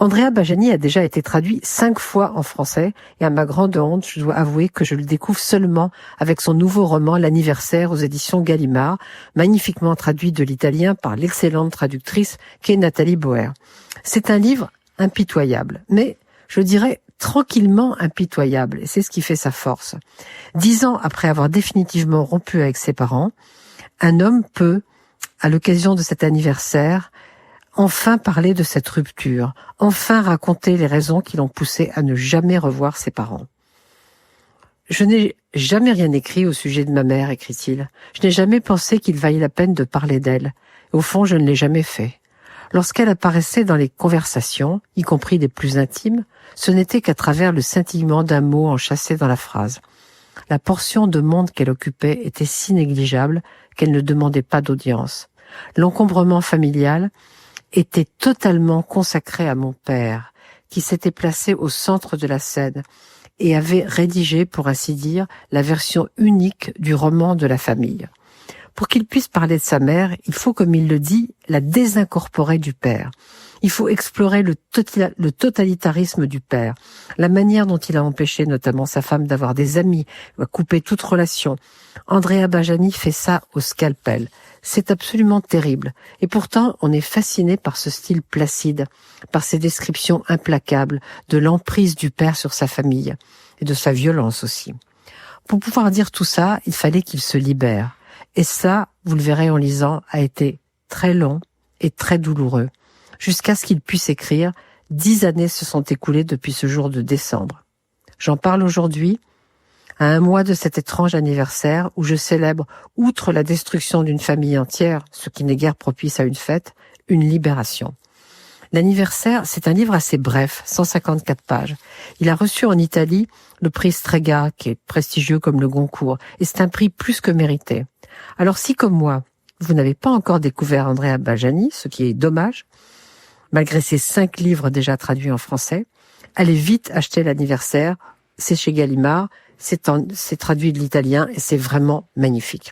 Andrea Bajani a déjà été traduit 5 fois en français et à ma grande honte, je dois avouer que je le découvre seulement avec son nouveau roman L'anniversaire aux éditions Gallimard, magnifiquement traduit de l'italien par l'excellente traductrice qu'est Nathalie Boer. C'est un livre impitoyable, mais je dirais tranquillement impitoyable, et c'est ce qui fait sa force. 10 ans après avoir définitivement rompu avec ses parents, un homme peut, à l'occasion de cet anniversaire, enfin parler de cette rupture, enfin raconter les raisons qui l'ont poussé à ne jamais revoir ses parents. Je n'ai jamais rien écrit au sujet de ma mère, écrit-il. Je n'ai jamais pensé qu'il vaille la peine de parler d'elle. Au fond, je ne l'ai jamais fait. Lorsqu'elle apparaissait dans les conversations, y compris les plus intimes, ce n'était qu'à travers le scintillement d'un mot enchâssé dans la phrase. La portion de monde qu'elle occupait était si négligeable qu'elle ne demandait pas d'audience. L'encombrement familial était totalement consacré à mon père, qui s'était placé au centre de la scène et avait rédigé, pour ainsi dire, la version unique du roman de la famille. Pour qu'il puisse parler de sa mère, il faut, comme il le dit, la désincorporer du père. Il faut explorer le totalitarisme du père, la manière dont il a empêché notamment sa femme d'avoir des amis, a coupé toute relation. Andrea Bajani fait ça au scalpel. C'est absolument terrible. Et pourtant, on est fasciné par ce style placide, par ces descriptions implacables de l'emprise du père sur sa famille et de sa violence aussi. Pour pouvoir dire tout ça, il fallait qu'il se libère. Et ça, vous le verrez en lisant, a été très long et très douloureux. Jusqu'à ce qu'il puisse écrire, 10 années se sont écoulées depuis ce jour de décembre. J'en parle aujourd'hui, à un mois de cet étrange anniversaire où je célèbre, outre la destruction d'une famille entière, ce qui n'est guère propice à une fête, une libération. L'anniversaire, c'est un livre assez bref, 154 pages. Il a reçu en Italie le prix Strega, qui est prestigieux comme le Goncourt, et c'est un prix plus que mérité. Alors si, comme moi, vous n'avez pas encore découvert Andrea Bajani, ce qui est dommage, malgré ses 5 livres déjà traduits en français, allez vite acheter l'anniversaire, c'est chez Gallimard, c'est traduit de l'italien et c'est vraiment magnifique.